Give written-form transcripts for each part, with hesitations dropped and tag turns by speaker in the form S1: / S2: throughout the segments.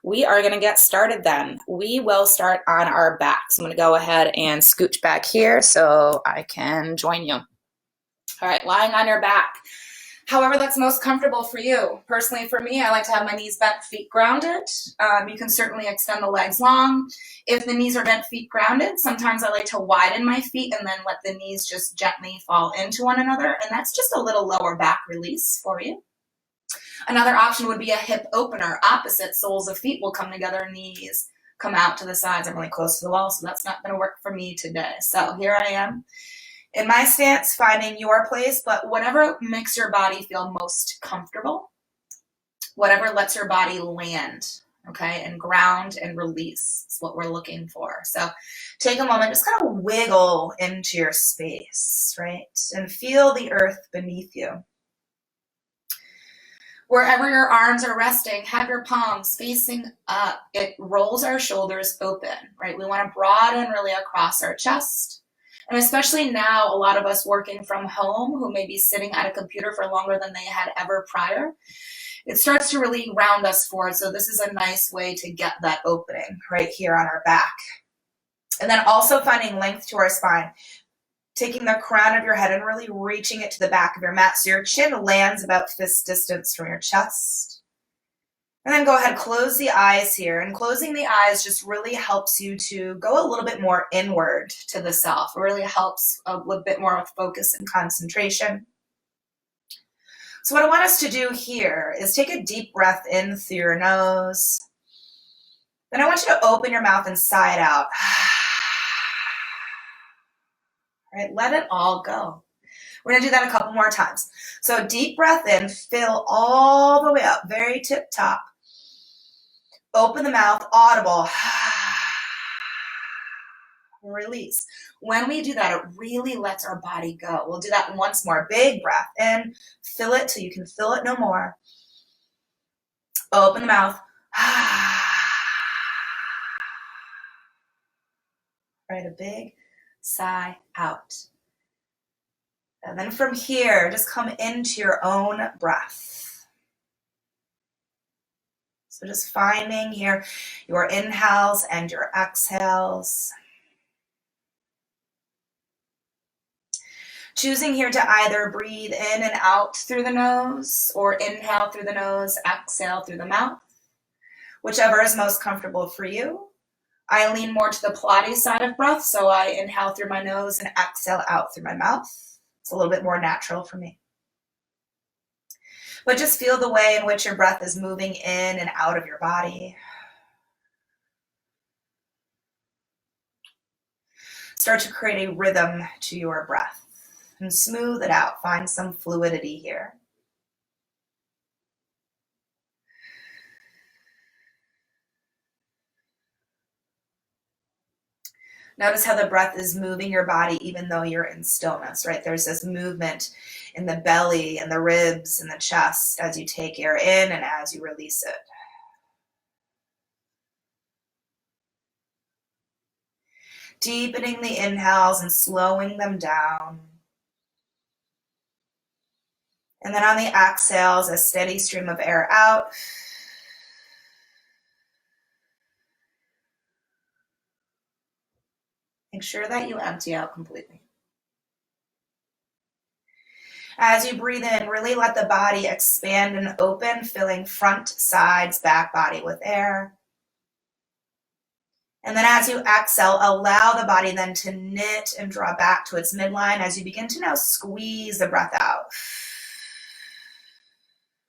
S1: We are going to get started then. We will start on our backs. I'm going to go ahead and scooch back here so I can join you. All right, lying on your back. However that's most comfortable for you. Personally, for me, I like to have my knees bent, feet grounded. You can certainly extend the legs long. If the knees are bent, feet grounded, sometimes I like to widen my feet and then let the knees just gently fall into one another. And that's just a little lower back release for you. Another option would be a hip opener. Opposite soles of feet will come together, knees come out to the sides. I'm really close to the wall, so that's not going to work for me today. So here I am in my stance, finding your place, but whatever makes your body feel most comfortable, whatever lets your body land, okay, and ground and release is what we're looking for. So take a moment, just kind of wiggle into your space, right, and feel the earth beneath you. Wherever your arms are resting, have your palms facing up. It rolls our shoulders open, right? We want to broaden really across our chest. And especially now, a lot of us working from home who may be sitting at a computer for longer than they had ever prior, it starts to really round us forward. So this is a nice way to get that opening right here on our back. And then also finding length to our spine, taking the crown of your head and really reaching it to the back of your mat so your chin lands about fist distance from your chest. And then go ahead, close the eyes here. And closing the eyes just really helps you to go a little bit more inward to the self. It really helps a little bit more with focus and concentration. So what I want us to do here is take a deep breath in through your nose. Then I want you to open your mouth and sigh it out. All right, let it all go. We're going to do that a couple more times. So deep breath in, fill all the way up, very tip top. Open the mouth, audible. Release. When we do that, it really lets our body go. We'll do that once more. Big breath in, fill it till you can fill it no more. Open the mouth. Right, a big sigh out. And then from here, just come into your own breath. So just finding here your inhales and your exhales. Choosing here to either breathe in and out through the nose or inhale through the nose, exhale through the mouth. Whichever is most comfortable for you. I lean more to the Pilates side of breath, so I inhale through my nose and exhale out through my mouth. It's a little bit more natural for me. But just feel the way in which your breath is moving in and out of your body. Start to create a rhythm to your breath and smooth it out. Find some fluidity here. Notice how the breath is moving your body even though you're in stillness, right? There's this movement in the belly and the ribs and the chest as you take air in and as you release it. Deepening the inhales and slowing them down. And then on the exhales, a steady stream of air out. Make sure that you empty out completely. As you breathe in, really let the body expand and open, filling front, sides, back body with air. And then as you exhale, allow the body then to knit and draw back to its midline as you begin to now squeeze the breath out.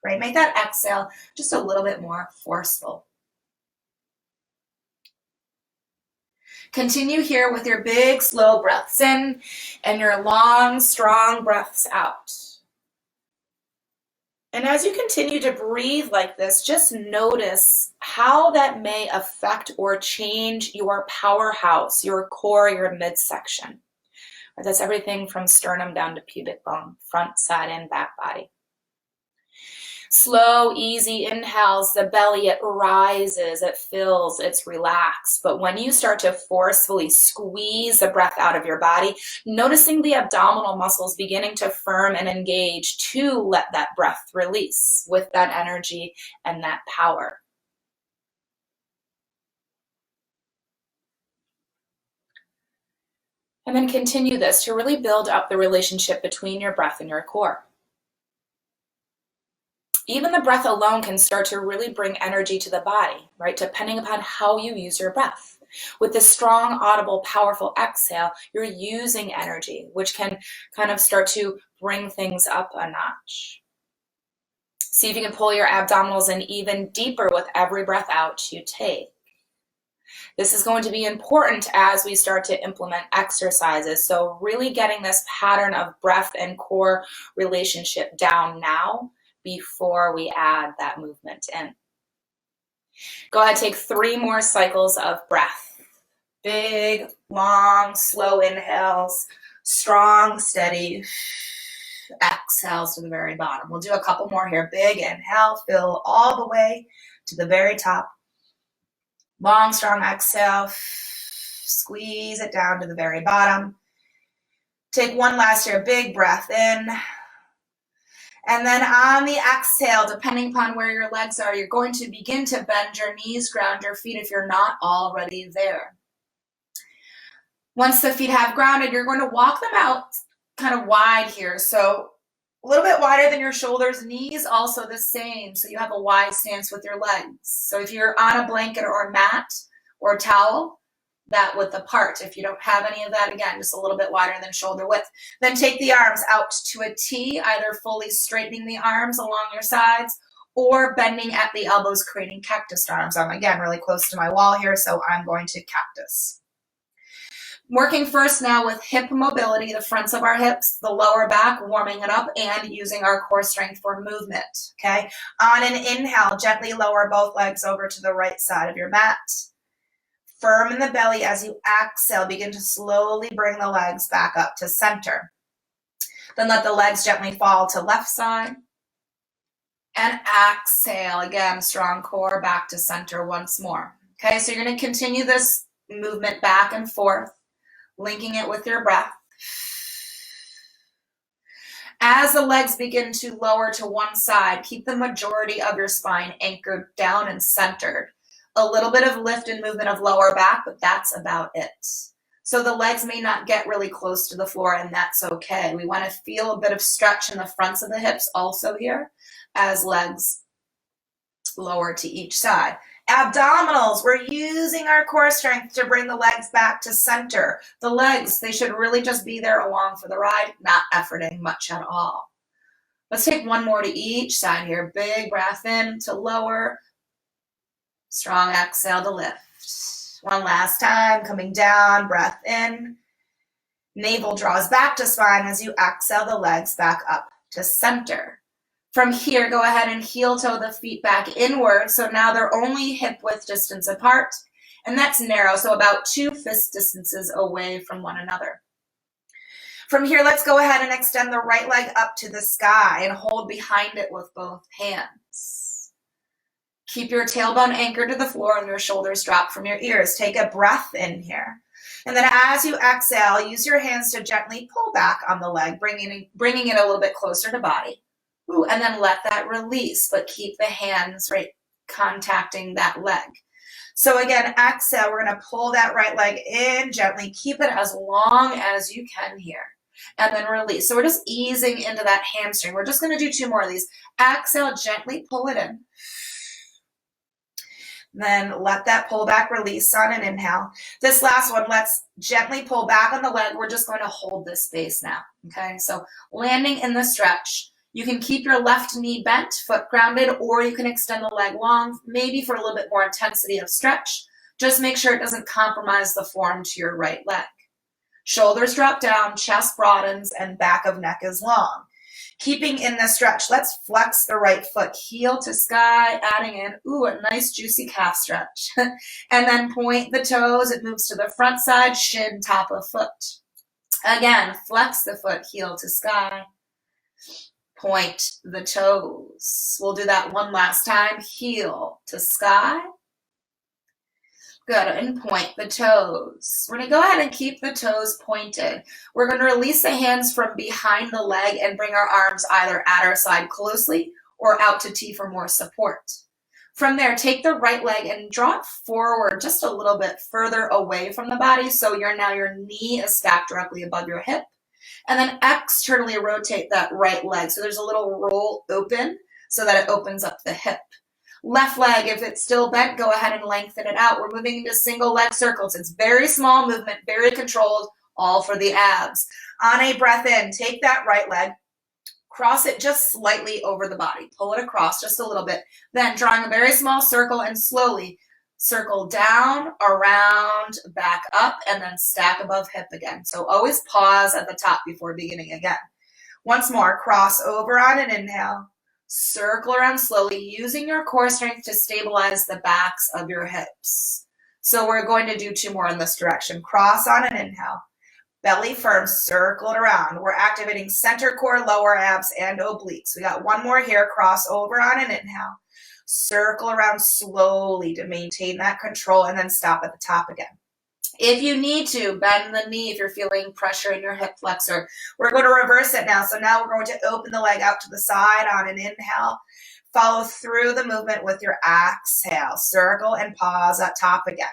S1: Right, make that exhale just a little bit more forceful. Continue here with your big, slow breaths in and your long, strong breaths out. And as you continue to breathe like this, just notice how that may affect or change your powerhouse, your core, your midsection. That's everything from sternum down to pubic bone, front, side, and back body. Slow, easy inhales, the belly, it rises, it fills, it's relaxed. But when you start to forcefully squeeze the breath out of your body, noticing the abdominal muscles beginning to firm and engage to let that breath release with that energy and that power. And then continue this to really build up the relationship between your breath and your core. Even the breath alone can start to really bring energy to the body, right? Depending upon how you use your breath. With this strong, audible, powerful exhale, you're using energy, which can kind of start to bring things up a notch. See if you can pull your abdominals in even deeper with every breath out you take. This is going to be important as we start to implement exercises. So really getting this pattern of breath and core relationship down now before we add that movement in. Go ahead, take 3 more cycles of breath. Big, long, slow inhales, strong, steady exhales to the very bottom. We'll do a couple more here. Big inhale, fill all the way to the very top. Long, strong exhale, squeeze it down to the very bottom. Take one last here, big breath in. And then on the exhale, depending upon where your legs are, you're going to begin to bend your knees, ground your feet if you're not already there. Once the feet have grounded, you're going to walk them out kind of wide here. So a little bit wider than your shoulders, knees also the same. So you have a wide stance with your legs. So if you're on a blanket or a mat or a towel, that width apart. If you don't have any of that, again, just a little bit wider than shoulder width. Then take the arms out to a T, either fully straightening the arms along your sides or bending at the elbows, creating cactus arms. I'm, again, really close to my wall here, so I'm going to cactus. Working first now with hip mobility, the fronts of our hips, the lower back, warming it up, and using our core strength for movement, okay? On an inhale, gently lower both legs over to the right side of your mat. Firm in the belly as you exhale. Begin to slowly bring the legs back up to center. Then let the legs gently fall to left side. And exhale. Again, strong core back to center once more. Okay, so you're going to continue this movement back and forth, linking it with your breath. As the legs begin to lower to one side, keep the majority of your spine anchored down and centered. A little bit of lift and movement of lower back, but that's about it. So the legs may not get really close to the floor, and that's okay. We want to feel a bit of stretch in the fronts of the hips also here as legs lower to each side. Abdominals, we're using our core strength to bring the legs back to center. The legs, they should really just be there along for the ride, not efforting much at all. Let's take one more to each side here. Big breath in to lower. Strong exhale to lift. One last time, coming down, breath in. Navel draws back to spine as you exhale the legs back up to center. From here, go ahead and heel toe the feet back inward. So now they're only hip width distance apart, and that's narrow, so about 2 fist distances away from one another. From here, let's go ahead and extend the right leg up to the sky and hold behind it with both hands. Keep your tailbone anchored to the floor and your shoulders drop from your ears. Take a breath in here. And then as you exhale, use your hands to gently pull back on the leg, bringing it a little bit closer to body. Ooh, and then let that release, but keep the hands right contacting that leg. So again, exhale, we're going to pull that right leg in gently. Keep it as long as you can here. And then release. So we're just easing into that hamstring. We're just going to do 2 more of these. Exhale, gently pull it in. Then let that pull back release on an inhale. This last one, let's gently pull back on the leg. We're just going to hold this space now. Okay, so landing in the stretch. You can keep your left knee bent, foot grounded, or you can extend the leg long, maybe for a little bit more intensity of stretch. Just make sure it doesn't compromise the form to your right leg. Shoulders drop down, chest broadens, and back of neck is long. Keeping in the stretch, let's flex the right foot, heel to sky, adding in, a nice juicy calf stretch. And then point the toes, it moves to the front side, shin, top of foot. Again, flex the foot, heel to sky. Point the toes. We'll do that one last time, heel to sky. Good, and point the toes. We're going to go ahead and keep the toes pointed. We're going to release the hands from behind the leg and bring our arms either at our side closely or out to T for more support. From there, take the right leg and draw it forward just a little bit further away from the body. So your knee is stacked directly above your hip. And then externally rotate that right leg. So there's a little roll open so that it opens up the hip. Left leg, if it's still bent, go ahead and lengthen it out. We're moving into single leg circles. It's very small movement, very controlled, all for the abs. On a breath in, take that right leg, cross it just slightly over the body. Pull it across just a little bit. Then drawing a very small circle and slowly circle down, around, back up, and then stack above hip again. So always pause at the top before beginning again. Once more, cross over on an inhale. Circle around slowly, using your core strength to stabilize the backs of your hips. So we're going to do 2 more in this direction. Cross on an inhale. Belly firm, circle it around. We're activating center core, lower abs, and obliques. We got 1 more here. Cross over on an inhale. Circle around slowly to maintain that control, and then stop at the top again. If you need to, bend the knee if you're feeling pressure in your hip flexor. We're going to reverse it now. So now we're going to open the leg out to the side on an inhale. Follow through the movement with your exhale. Circle and pause at top again.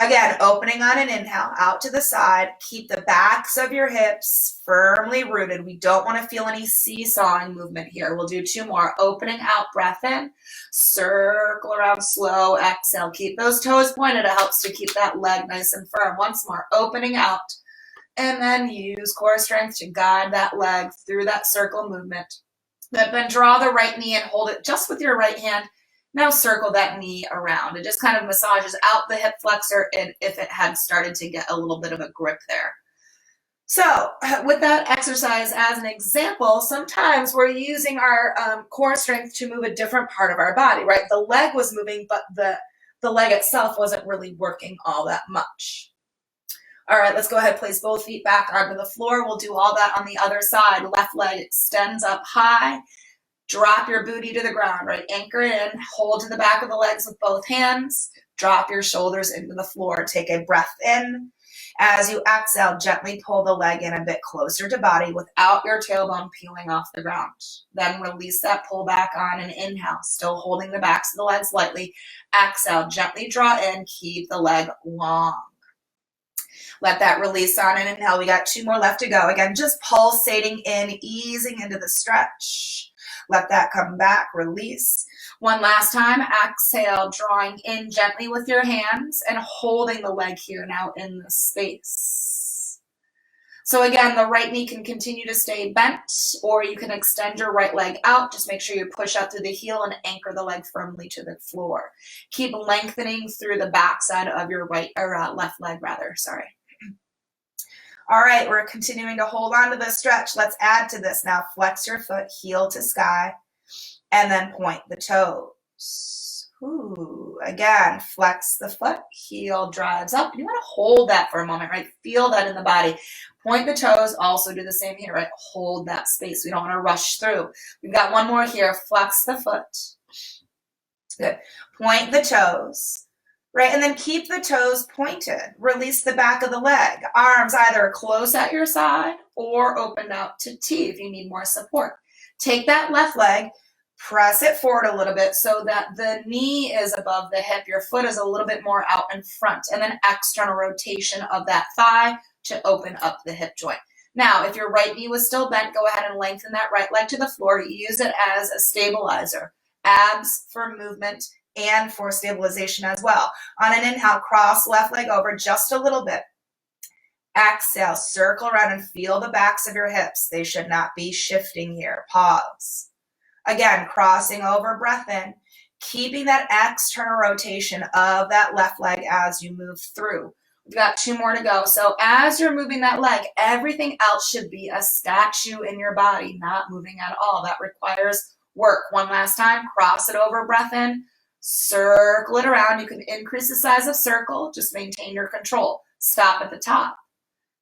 S1: Again, opening on an inhale, out to the side. Keep the backs of your hips firmly rooted. We don't want to feel any seesawing movement here. We'll do 2 more. Opening out, breath in. Circle around, slow exhale. Keep those toes pointed. It helps to keep that leg nice and firm. Once more, opening out. And then use core strength to guide that leg through that circle movement. Then draw the right knee and hold it just with your right hand. Now circle that knee around. It just kind of massages out the hip flexor and if it had started to get a little bit of a grip there. So with that exercise as an example, sometimes we're using our core strength to move a different part of our body, right? The leg was moving, but the leg itself wasn't really working all that much. All right, let's go ahead and place both feet back onto the floor. We'll do all that on the other side. Left leg extends up high. Drop your booty to the ground, right? Anchor in, hold to the back of the legs with both hands. Drop your shoulders into the floor. Take a breath in. As you exhale, gently pull the leg in a bit closer to body without your tailbone peeling off the ground. Then release that pull back on an inhale, still holding the backs of the legs lightly. Exhale, gently draw in, keep the leg long. Let that release on an inhale. We got 2 more left to go. Again, just pulsating in, easing into the stretch. Let that come back, release. One last time, exhale, drawing in gently with your hands and holding the leg here now in the space. So again, the right knee can continue to stay bent, or you can extend your right leg out. Just make sure you push out through the heel and anchor the leg firmly to the floor. Keep lengthening through the backside of your left leg rather, sorry. All right, we're continuing to hold on to this stretch. Let's add to this now. Flex your foot, heel to sky, and then point the toes. Ooh, again, flex the foot, heel drives up. You want to hold that for a moment, right? Feel that in the body. Point the toes, also do the same here, right? Hold that space. We don't want to rush through. We've got 1 more here. Flex the foot. Good. Point the toes. Right, and then keep the toes pointed. Release the back of the leg. Arms either close at your side or open out to T if you need more support. Take that left leg, press it forward a little bit so that the knee is above the hip. Your foot is a little bit more out in front. And then external rotation of that thigh to open up the hip joint. Now, if your right knee was still bent, go ahead and lengthen that right leg to the floor. Use it as a stabilizer. Abs for movement and for stabilization as well. On an inhale, cross left leg over just a little bit. Exhale, circle around and feel the backs of your hips. They should not be shifting here. Pause. Again, crossing over, breath in, keeping that external rotation of that left leg as you move through. We've got 2 more to go. So as you're moving that leg, everything else should be a statue in your body, not moving at all. That requires work. One last time, cross it over, breath in. Circle it around. You can increase the size of circle. Just maintain your control. Stop at the top.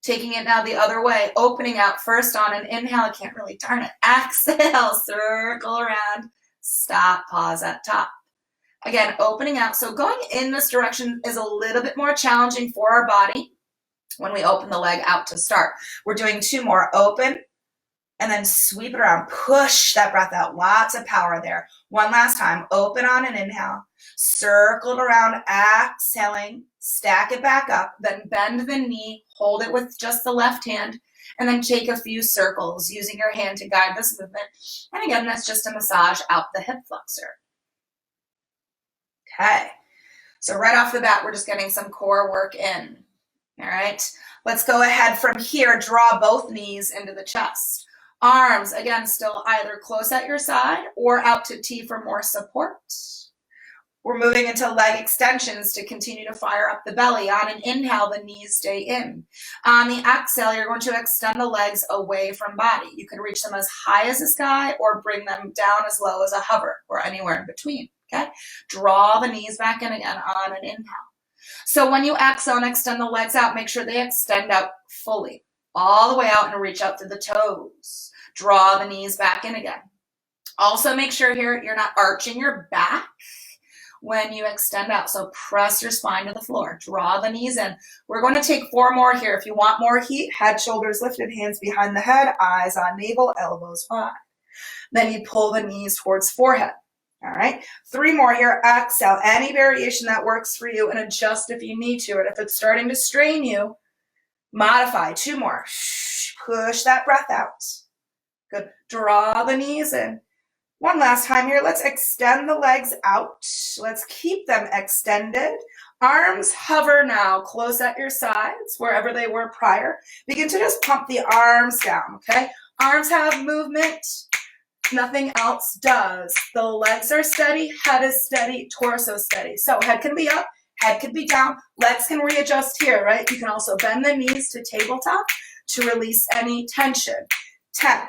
S1: Taking it now the other way. Opening out first on an inhale. I can't really turn it. Exhale. Circle around. Stop. Pause at top. Again, opening out. So going in this direction is a little bit more challenging for our body when we open the leg out to start. We're doing 2 more. Open. and then sweep it around. Push that breath out. Lots of power there. One last time. Open on an inhale. Circle it around, exhaling. Stack it back up. Then bend the knee. Hold it with just the left hand. And then take a few circles using your hand to guide this movement. And again, that's just a massage out the hip flexor. Okay. So right off the bat, we're just getting some core work in. All right. Let's go ahead from here. Draw both knees into the chest. Arms, again, still either close at your side or out to T for more support. We're moving into leg extensions to continue to fire up the belly. On an inhale, the knees stay in. On the exhale, you're going to extend the legs away from body. You can reach them as high as the sky or bring them down as low as a hover or anywhere in between. Okay? Draw the knees back in again on an inhale. So when you exhale and extend the legs out, make sure they extend out fully, all the way out and reach out to the toes. Draw the knees back in again. Also make sure here you're not arching your back when you extend out. So press your spine to the floor. Draw the knees in. We're going to take 4 more here. If you want more heat, head, shoulders lifted, hands behind the head, eyes on navel, elbows wide. Then you pull the knees towards forehead. All right, 3 more here. Exhale, any variation that works for you, and adjust if you need to. And if it's starting to strain you, modify. 2 more. Push that breath out. Good. Draw the knees in. One last time here. Let's extend the legs out. Let's keep them extended. Arms hover now close at your sides, wherever they were prior. Begin to just pump the arms down, okay? Arms have movement. Nothing else does. The legs are steady, head is steady, torso steady. So head can be up, head can be down, legs can readjust here, right? You can also bend the knees to tabletop to release any tension. 10,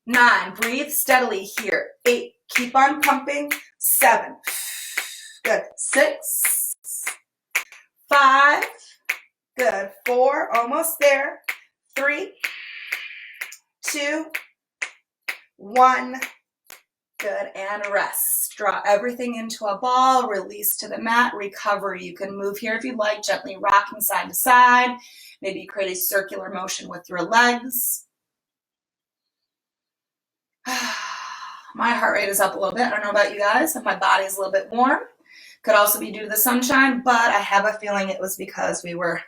S1: 9, breathe steadily here. 8, keep on pumping. 7, good. 6, 5, good. 4, almost there. 3, 2, 1, good, and rest. Draw everything into a ball, release to the mat, recovery. You can move here if you'd like, gently rocking side to side. Maybe create a circular motion with your legs. My heart rate is up a little bit. I don't know about you guys, if my body is a little bit warm. Could also be due to the sunshine, but I have a feeling it was because we were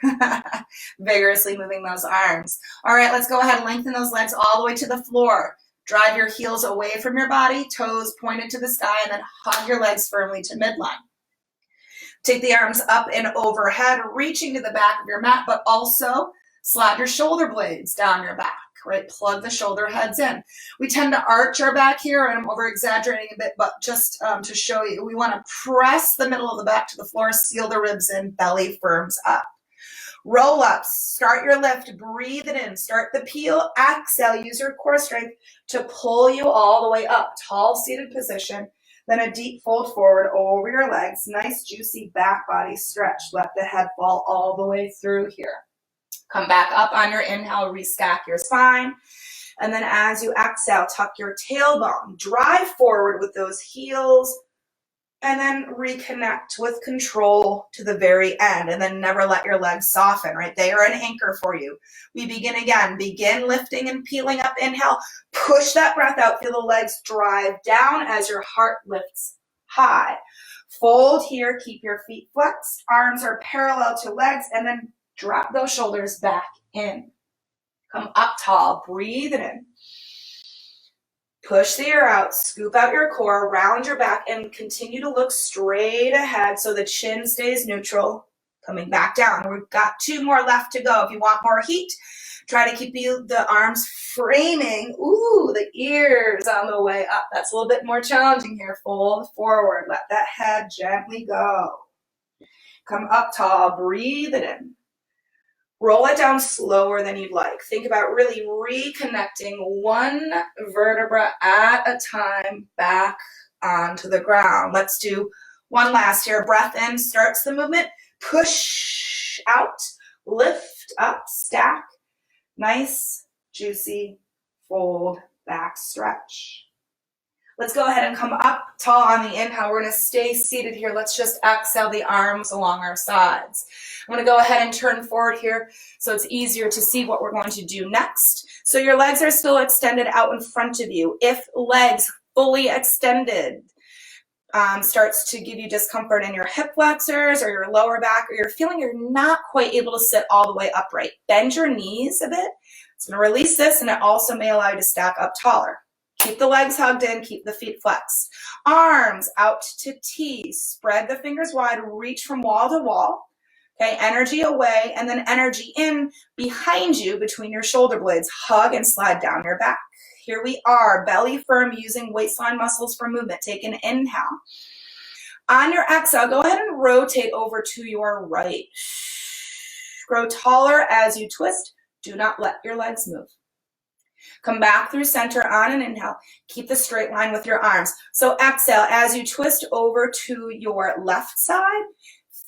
S1: vigorously moving those arms. All right, let's go ahead and lengthen those legs all the way to the floor. Drive your heels away from your body, toes pointed to the sky, and then hug your legs firmly to midline. Take the arms up and overhead, reaching to the back of your mat, but also slide your shoulder blades down your back, right? Plug the shoulder heads in. We tend to arch our back here, and I'm over-exaggerating a bit, but just to show you, we want to press the middle of the back to the floor, seal the ribs in, belly firms up. Roll ups, start your lift, breathe it in, start the peel, exhale, use your core strength to pull you all the way up, tall seated position, then a deep fold forward over your legs, nice juicy back body stretch, let the head fall all the way through here. Come back up on your inhale, restack your spine, and then as you exhale, tuck your tailbone, drive forward with those heels, and then reconnect with control to the very end, and then never let your legs soften, right? They are an anchor for you. We begin again. Begin lifting and peeling up. Inhale. Push that breath out. Feel the legs drive down as your heart lifts high. Fold here. Keep your feet flexed. Arms are parallel to legs, and then drop those shoulders back in. Come up tall. Breathe it in. Push the air out, scoop out your core, round your back, and continue to look straight ahead so the chin stays neutral. Coming back down. We've got 2 more left to go. If you want more heat, try to keep the arms framing. Ooh, the ears on the way up. That's a little bit more challenging here. Fold forward. Let that head gently go. Come up tall. Breathe it in. Roll it down slower than you'd like. Think about really reconnecting one vertebra at a time back onto the ground. Let's do one last here. Breath in starts the movement. Push out, lift up, stack. Nice, juicy, fold, back stretch. Let's go ahead and come up tall on the inhale. We're going to stay seated here. Let's just exhale the arms along our sides. I'm going to go ahead and turn forward here so it's easier to see what we're going to do next. So your legs are still extended out in front of you. If legs fully extended starts to give you discomfort in your hip flexors or your lower back, or you're feeling you're not quite able to sit all the way upright, bend your knees a bit. It's going to release this, and it also may allow you to stack up taller. Keep the legs hugged in, keep the feet flexed. Arms out to T, spread the fingers wide, reach from wall to wall. Okay, energy away, and then energy in behind you between your shoulder blades. Hug and slide down your back. Here we are, belly firm, using waistline muscles for movement. Take an inhale. On your exhale, go ahead and rotate over to your right. Grow taller as you twist. Do not let your legs move. Come back through center on an inhale. Keep the straight line with your arms. So exhale as you twist over to your left side.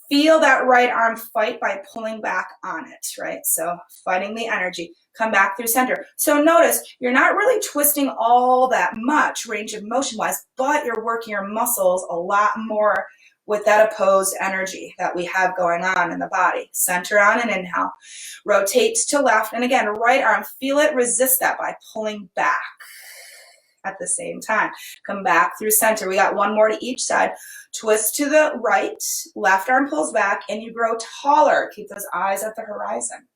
S1: Feel that right arm fight by pulling back on it, right? So fighting the energy. Come back through center. So notice you're not really twisting all that much range of motion wise, but you're working your muscles a lot more with that opposed energy that we have going on in the body. Center on an inhale. Rotate to left. And again, right arm, feel it, resist that by pulling back at the same time. Come back through center. We got one more to each side. Twist to the right, left arm pulls back, and you grow taller. Keep those eyes at the horizon.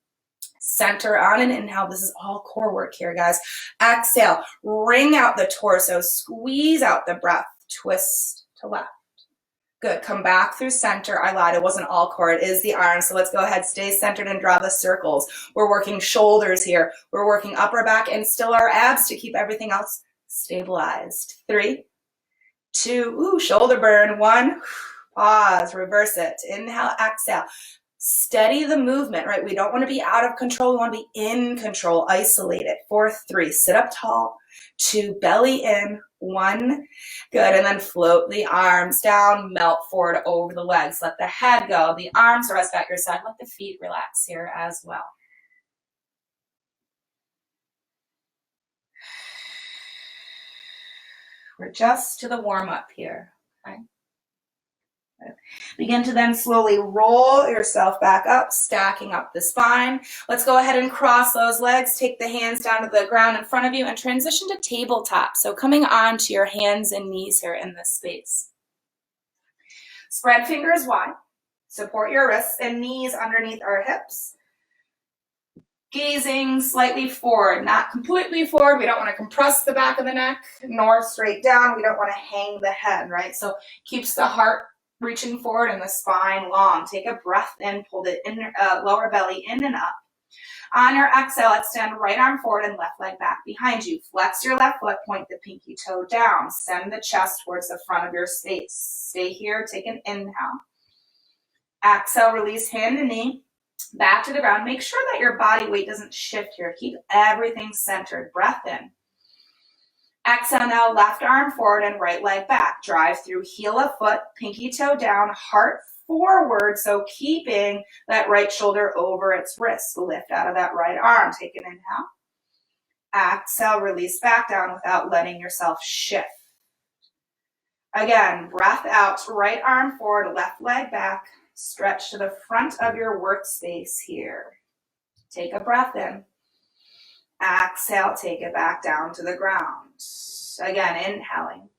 S1: Center on an inhale. This is all core work here, guys. Exhale, wring out the torso, squeeze out the breath, twist to left. Good, come back through center. I lied, it wasn't all core, it is the arms. So let's go ahead, stay centered and draw the circles. We're working shoulders here. We're working upper back and still our abs to keep everything else stabilized. 3, 2, shoulder burn. 1, pause, reverse it. Inhale, exhale. Steady the movement, right? We don't want to be out of control. We want to be in control, isolated. 4, 3, sit up tall. 2, belly in. 1, good. And then float the arms down, melt forward over the legs. Let the head go. The arms rest at your side. Let the feet relax here as well. We're just to the warm up here, okay? Begin to then slowly roll yourself back up, stacking up the spine. Let's go ahead and cross those legs. Take the hands down to the ground in front of you and transition to tabletop. So coming on to your hands and knees here in this space. Spread fingers wide. Support your wrists and knees underneath our hips. Gazing slightly forward, not completely forward. We don't want to compress the back of the neck, nor straight down. We don't want to hang the head, right? So keeps the heart reaching forward and the spine long. Take a breath in, pull the lower belly in and up. On your exhale, extend right arm forward and left leg back behind you. Flex your left foot, point the pinky toe down. Send the chest towards the front of your space. Stay here, take an inhale. Exhale, release hand and knee. Back to the ground. Make sure that your body weight doesn't shift here. Keep everything centered. Breath in. Exhale now, left arm forward and right leg back. Drive through heel of foot, pinky toe down, heart forward. So keeping that right shoulder over its wrist. Lift out of that right arm. Take an inhale. Exhale, release back down without letting yourself shift. Again, breath out, right arm forward, left leg back. Stretch to the front of your workspace here. Take a breath in. Exhale, take it back down to the ground. Again, inhaling.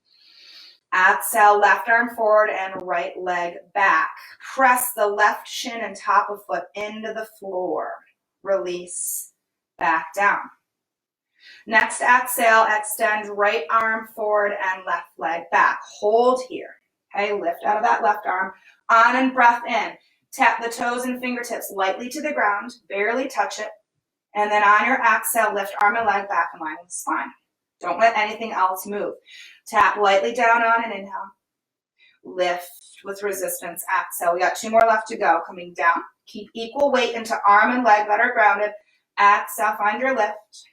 S1: Exhale, left arm forward and right leg back. Press the left shin and top of foot into the floor. Release, back down. Next exhale, extend right arm forward and left leg back. Hold here. Okay, lift out of that left arm. On and breath in. Tap the toes and fingertips lightly to the ground. Barely touch it. And then on your exhale, lift arm and leg back in line with the spine. Don't let anything else move. Tap lightly down on an inhale. Lift with resistance. Exhale. We got 2 more left to go. Coming down. Keep equal weight into arm and leg that are grounded. Exhale. Find your lift.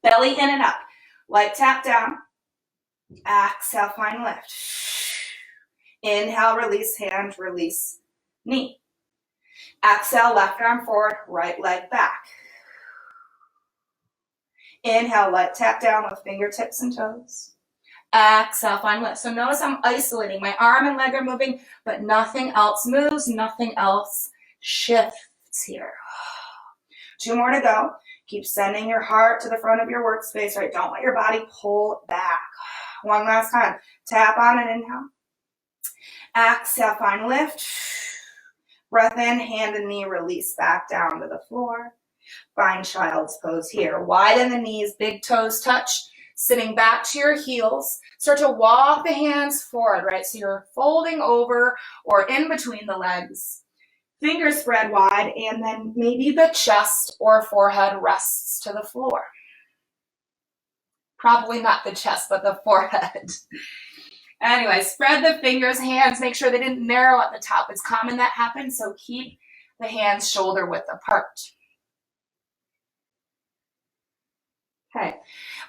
S1: Belly in and up. Leg tap down. Exhale. Find lift. Inhale. Release hand. Release knee. Exhale. Left arm forward. Right leg back. Inhale, light tap down with fingertips and toes. Exhale, find lift. So notice I'm isolating. My arm and leg are moving, but nothing else moves, nothing else shifts here. 2 more to go. Keep sending your heart to the front of your workspace, right? Don't let your body pull back. 1 last time. Tap on an inhale. Exhale, find lift. Breath in, hand and knee release back down to the floor. Find child's pose here. Widen the knees, big toes touch. Sitting back to your heels. Start to walk the hands forward, right? So you're folding over or in between the legs. Fingers spread wide, and then maybe the chest or forehead rests to the floor. Probably not the chest, but the forehead. Anyway, spread the fingers, hands, make sure they didn't narrow at the top. It's common that happens, so keep the hands shoulder width apart. Okay,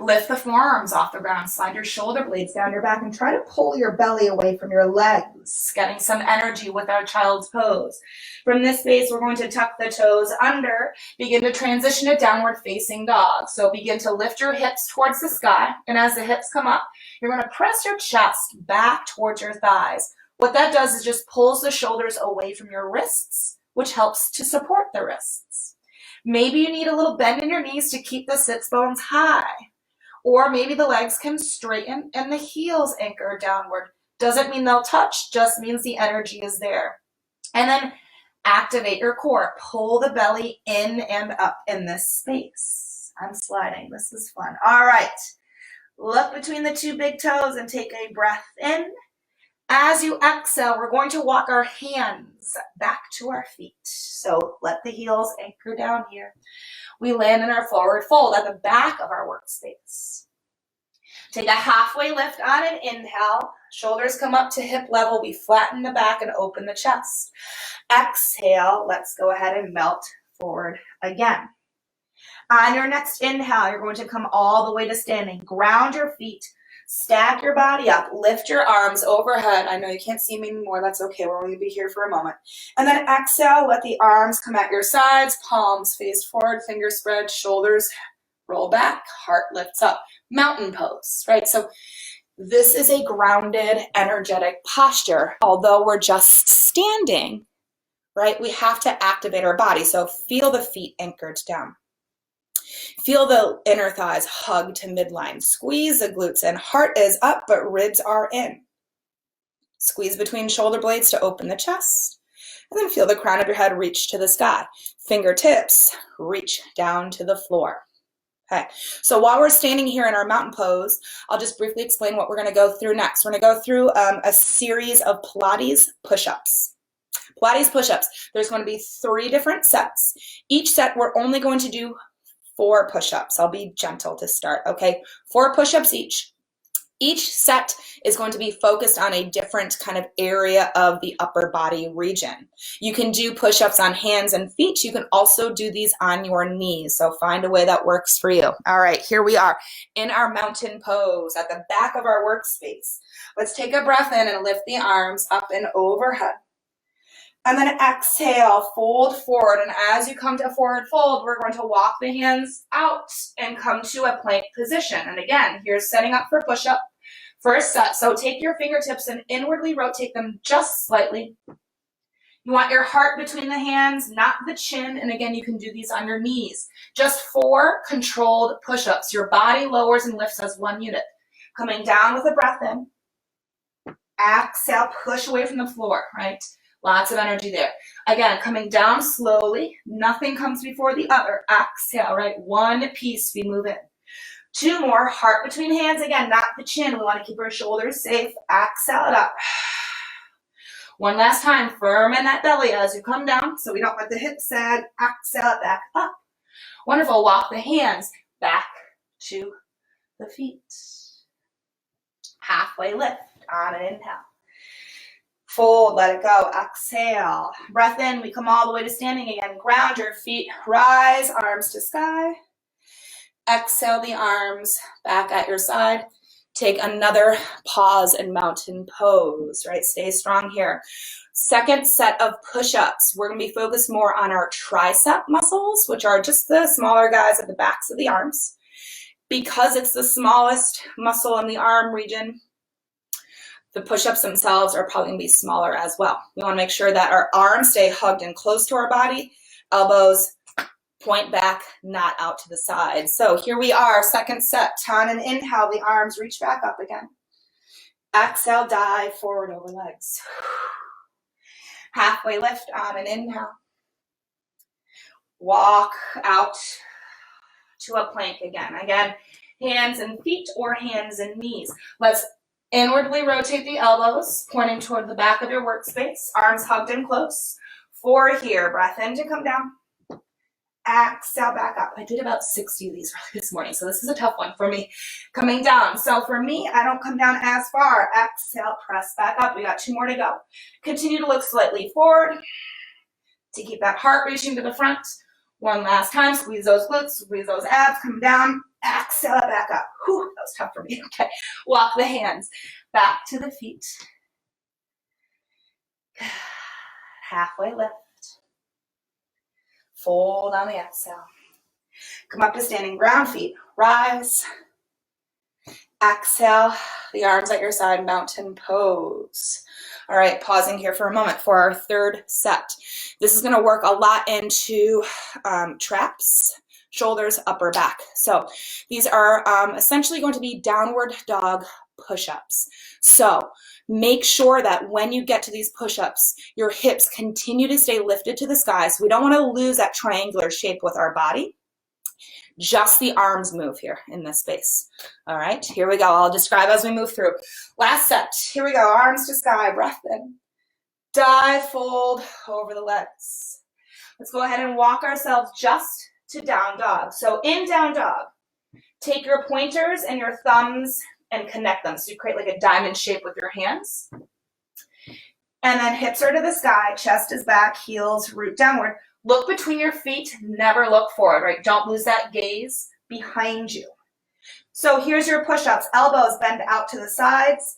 S1: lift the forearms off the ground, slide your shoulder blades down your back, and try to pull your belly away from your legs, getting some energy with our child's pose. From this space, we're going to tuck the toes under, begin to transition to downward facing dog. So begin to lift your hips towards the sky, and as the hips come up, you're going to press your chest back towards your thighs. What that does is just pulls the shoulders away from your wrists, which helps to support the wrists. Maybe you need a little bend in your knees to keep the sits bones high. Or maybe the legs can straighten and the heels anchor downward. Doesn't mean they'll touch, just means the energy is there. And then activate your core. Pull the belly in and up in this space. I'm sliding. This is fun. All right. Look between the 2 big toes and take a breath in. As you exhale, we're going to walk our hands back to our feet. So let the heels anchor down here. We land in our forward fold at the back of our workspace. Take a halfway lift on an inhale. Shoulders come up to hip level. We flatten the back and open the chest. Exhale, let's go ahead and melt forward again. On your next inhale, you're going to come all the way to standing. Ground your feet. Stack your body up, lift your arms overhead. I know you can't see me anymore, that's okay, we're only going to be here for a moment. And then exhale, let the arms come at your sides, palms face forward, fingers spread, shoulders roll back, heart lifts up. Mountain pose, right? So this is a grounded, energetic posture. Although we're just standing, right, we have to activate our body. So feel the feet anchored down. Feel the inner thighs hug to midline. Squeeze the glutes in. Heart is up, but ribs are in. Squeeze between shoulder blades to open the chest. And then feel the crown of your head reach to the sky. Fingertips reach down to the floor. Okay, so while we're standing here in our mountain pose, I'll just briefly explain what we're going to go through next. We're going to go through a series of Pilates push-ups. Pilates push-ups. There's going to be 3 different sets. Each set we're only going to do 4 push-ups. I'll be gentle to start, okay? 4 push-ups each. Each set is going to be focused on a different kind of area of the upper body region. You can do push-ups on hands and feet. You can also do these on your knees. So find a way that works for you. All right, here we are in our mountain pose at the back of our workspace. Let's take a breath in and lift the arms up and overhead. And then exhale, fold forward. And as you come to forward fold, we're going to walk the hands out and come to a plank position. And again, here's setting up for push-up. First set. So take your fingertips and inwardly rotate them just slightly. You want your heart between the hands, not the chin. And again, you can do these on your knees. Just 4 controlled push-ups. Your body lowers and lifts as 1 unit. Coming down with a breath in. Exhale, push away from the floor, right? Lots of energy there. Again, coming down slowly. Nothing comes before the other. Exhale, right? 1 piece, we move in. 2 more, heart between hands. Again, not the chin. We want to keep our shoulders safe. Exhale it up. 1 last time, firm in that belly as you come down so we don't let the hips sag. Exhale it back up. Wonderful. Walk the hands back to the feet. Halfway lift on an inhale. Fold, let it go. Exhale. Breath in. We come all the way to standing again. Ground your feet. Rise, arms to sky. Exhale the arms back at your side. Take another pause and mountain pose, right? Stay strong here. Second set of push-ups. We're going to be focused more on our tricep muscles, which are just the smaller guys at the backs of the arms. Because it's the smallest muscle in the arm region, the push-ups themselves are probably going to be smaller as well. We want to make sure that our arms stay hugged and close to our body, elbows point back, not out to the side. So here we are, second set. On an inhale, the arms reach back up again. Exhale, dive forward over legs. Halfway lift on an inhale. Walk out to a plank again. Again, hands and feet or hands and knees. Let's inwardly rotate the elbows, pointing toward the back of your workspace. Arms hugged and close. 4 here. Breath in to come down. Exhale, back up. I did about 60 of these this morning, so this is a tough one for me. Coming down. So for me, I don't come down as far. Exhale, press back up. We got 2 more to go. Continue to look slightly forward to keep that heart reaching to the front. One last time. Squeeze those glutes, squeeze those abs. Come down. Exhale, back up. Whew, that was tough for me. Okay. Walk the hands back to the feet. Halfway lift. Fold on the exhale. Come up to standing ground, feet rise. Exhale, the arms at your side, mountain pose. All right, pausing here for a moment for our third set. This is going to work a lot into traps, shoulders, upper back. So these are essentially going to be downward dog push-ups. So make sure that when you get to these push-ups, your hips continue to stay lifted to the sky. So we don't want to lose that triangular shape with our body. Just the arms move here in this space. All right, here we go. I'll describe as we move through. Last set. Here we go. Arms to sky. Breath in. Dive, fold over the legs. Let's go ahead and walk ourselves just to down dog. So in down dog, take your pointers and your thumbs and connect them. So you create like a diamond shape with your hands. And then hips are to the sky, chest is back, heels root downward. Look between your feet, never look forward, right? Don't lose that gaze behind you. So here's your push-ups. Elbows bend out to the sides,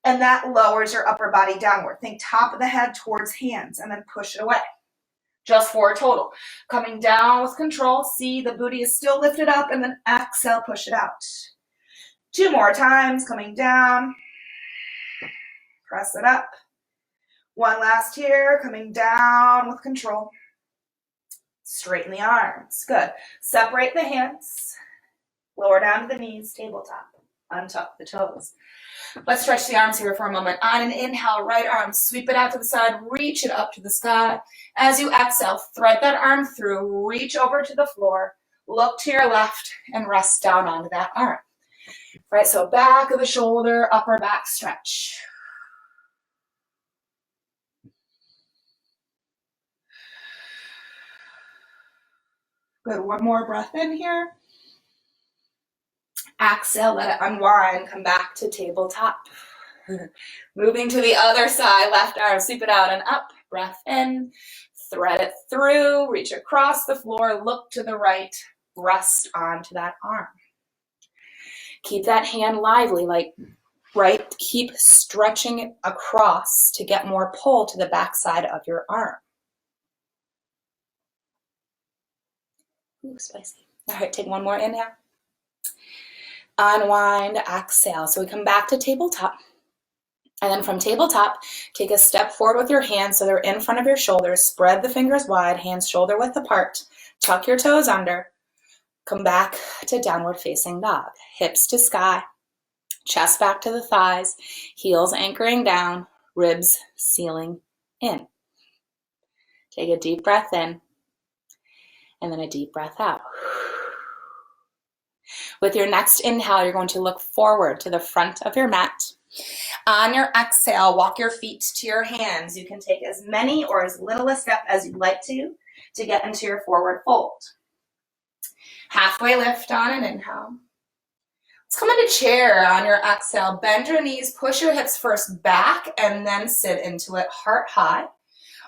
S1: and that lowers your upper body downward. Think top of the head towards hands, and then push it away. Just 4 total. Coming down with control. See the booty is still lifted up, and then exhale, push it out. 2 more times, coming down, press it up. 1 last here, coming down with control. Straighten the arms, good. Separate the hands, lower down to the knees, tabletop, untuck the toes. Let's stretch the arms here for a moment. On an inhale, right arm, sweep it out to the side, reach it up to the sky. As you exhale, thread that arm through, reach over to the floor, look to your left, and rest down onto that arm. Right, so back of the shoulder, upper back stretch. Good, 1 more breath in here. Exhale, let it unwind, come back to tabletop. Moving to the other side, left arm, sweep it out and up, breath in, thread it through, reach across the floor, look to the right, rest onto that arm. Keep that hand lively, like, right? Keep stretching it across to get more pull to the back side of your arm. Ooh, spicy. All right, take 1 more inhale. Unwind, exhale. So we come back to tabletop. And then from tabletop, take a step forward with your hands so they're in front of your shoulders. Spread the fingers wide, hands shoulder width apart. Tuck your toes under. Come back to downward facing dog. Hips to sky, chest back to the thighs, heels anchoring down, ribs sealing in. Take a deep breath in, and then a deep breath out. With your next inhale, you're going to look forward to the front of your mat. On your exhale, walk your feet to your hands. You can take as many or as little a step as you'd like to get into your forward fold. Halfway lift on an inhale. Let's come into chair on your exhale. Bend your knees, push your hips first back, and then sit into it, heart high.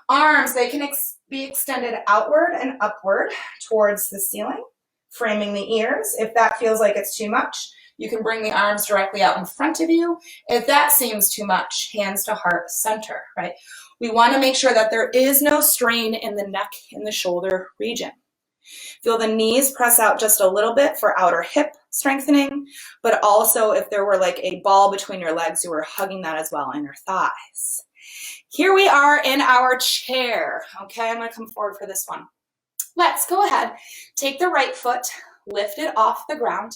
S1: Arms, they can be extended outward and upward towards the ceiling, framing the ears. If that feels like it's too much, you can bring the arms directly out in front of you. If that seems too much, hands to heart center, right? We want to make sure that there is no strain in the neck and the shoulder region. Feel the knees press out just a little bit for outer hip strengthening, but also if there were like a ball between your legs, you were hugging that as well, and your thighs. Here we are in our chair. Okay, I'm gonna come forward for this one. Let's go ahead, take the right foot, lift it off the ground,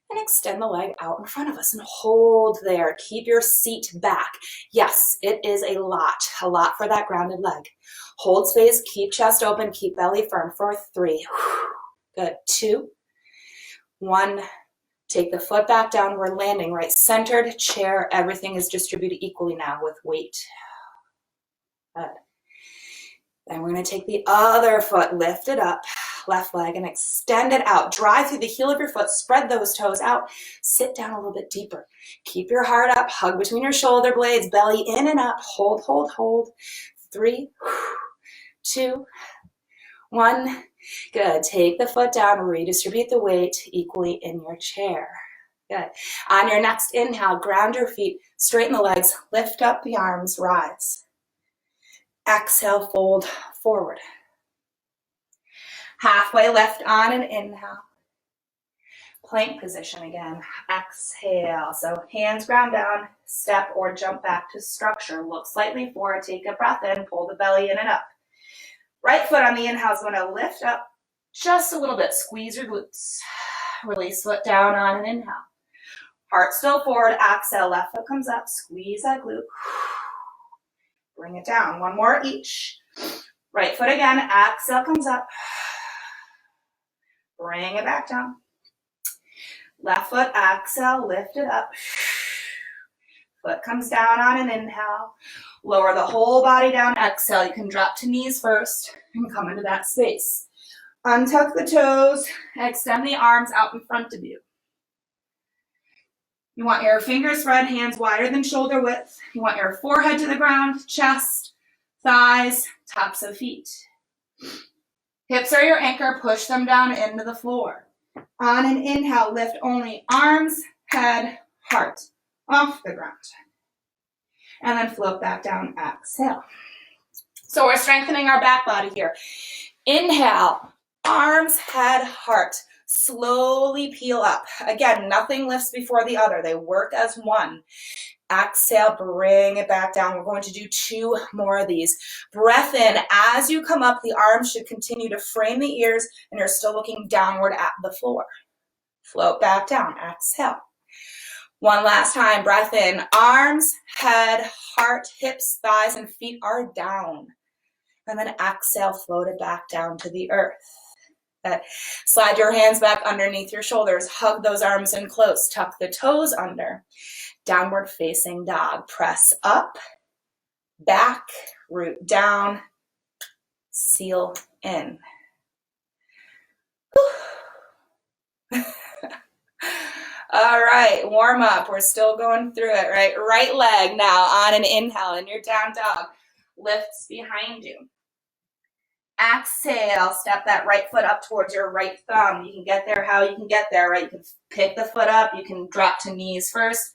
S1: and extend the leg out in front of us and hold there. Keep your seat back. Yes, it is a lot for that grounded leg. Hold space, keep chest open, keep belly firm for 3. Good, 2, 1. Take the foot back down. We're landing right centered chair. Everything is distributed equally now with weight. Good. Then we're going to take the other foot, lift it up, left leg, and extend it out. Drive through the heel of your foot, spread those toes out, sit down a little bit deeper. Keep your heart up, hug between your shoulder blades, belly in and up, hold, hold, hold. 3, 2, 1. Good. Take the foot down, redistribute the weight equally in your chair. Good. On your next inhale, ground your feet, straighten the legs, lift up the arms, rise. Exhale, fold forward. Halfway lift on an inhale. Plank position again. Exhale. So hands ground down, step or jump back to structure. Look slightly forward, take a breath in, pull the belly in and up. Right foot on the inhale is going to lift up just a little bit. Squeeze your glutes. Release foot down on an inhale. Heart still forward. Exhale, left foot comes up. Squeeze that glute. Bring it down. 1 more each. Right foot again. Exhale comes up. Bring it back down. Left foot, exhale, lift it up. Foot comes down on an inhale. Lower the whole body down. Exhale. You can drop to knees first and come into that space. Untuck the toes. Extend the arms out in front of you. You want your fingers spread, hands wider than shoulder width. You want your forehead to the ground, chest, thighs, tops of feet. Hips are your anchor. Push them down into the floor. On an inhale, lift only arms, head, heart off the ground. And then float back down, exhale. So we're strengthening our back body here. Inhale, arms, head, heart. Slowly peel up. Again, nothing lifts before the other. They work as one. Exhale, bring it back down. We're going to do 2 more of these. Breath in. As you come up, the arms should continue to frame the ears, and you're still looking downward at the floor. Float back down. Exhale. One last time. Breath in. Arms, head, heart, hips, thighs, and feet are down. And then exhale, float it back down to the earth. Slide your hands back underneath your shoulders. Hug those arms in close. Tuck the toes under. Downward facing dog. Press up, back, root down, seal in. All right, warm up. We're still going through it, right? Right leg now on an inhale in your down dog. Lifts behind you. Exhale, step that right foot up towards your right thumb. You can get there how you can get there, right? You can pick the foot up. You can drop to knees first.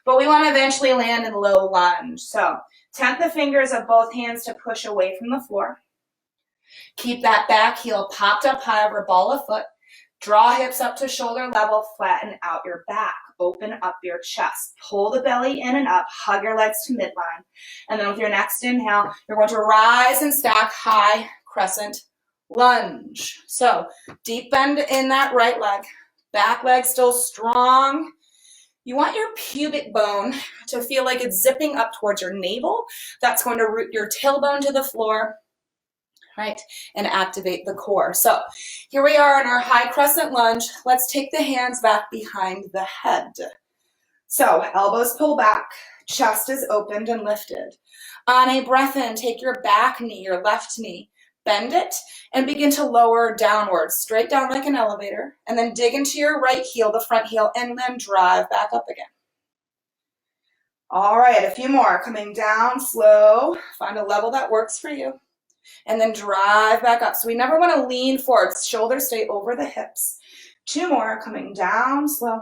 S1: But we want to eventually land in low lunge. So tempt the fingers of both hands to push away from the floor. Keep that back heel popped up high over ball of foot. Draw hips up to shoulder level. Flatten out your back. Open up your chest. Pull the belly in and up. Hug your legs to midline. And then with your next inhale, you're going to rise and stack high crescent lunge. So deep bend in that right leg. Back leg still strong. You want your pubic bone to feel like it's zipping up towards your navel. That's going to root your tailbone to the floor, right, and activate the core. So here we are in our high crescent lunge. Let's take the hands back behind the head. So elbows pull back, chest is opened and lifted. On a breath in, take your back knee, your left knee, bend it, and begin to lower downward, straight down like an elevator, and then dig into your right heel, the front heel, and then drive back up again. All right, a few more. Coming down slow. Find a level that works for you. And then drive back up. So we never want to lean forward. Shoulders stay over the hips. 2 more. Coming down slow.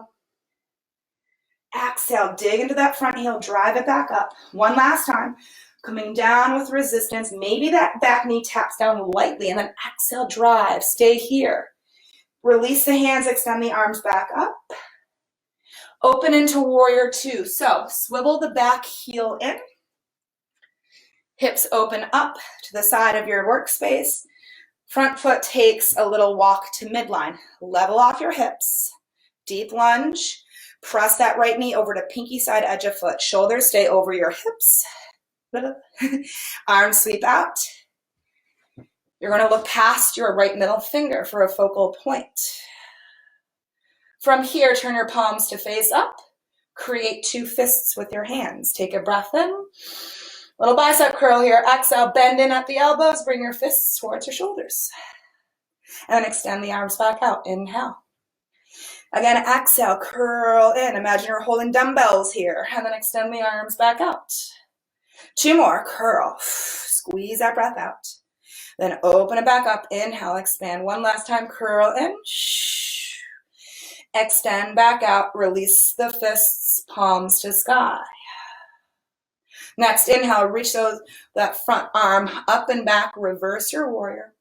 S1: Exhale, dig into that front heel, drive it back up. 1 last time. Coming down with resistance. Maybe that back knee taps down lightly, and then exhale, drive. Stay here. Release the hands, extend the arms back up. Open into warrior two. So swivel the back heel in. Hips open up to the side of your workspace. Front foot takes a little walk to midline. Level off your hips. Deep lunge. Press that right knee over to pinky side edge of foot. Shoulders stay over your hips. Arms sweep out. You're going to look past your right middle finger for a focal point. From here, turn your palms to face up. Create two fists with your hands. Take a breath in. Little bicep curl here. Exhale, bend in at the elbows. Bring your fists towards your shoulders. And then extend the arms back out. Inhale. Again, exhale, curl in. Imagine you're holding dumbbells here. And then extend the arms back out. Two more. Curl. Squeeze that breath out. Then open it back up. Inhale, expand. One last time. Curl in. Extend back out. Release the fists, palms to sky. Next, inhale, reach that front arm up and back, reverse your warrior.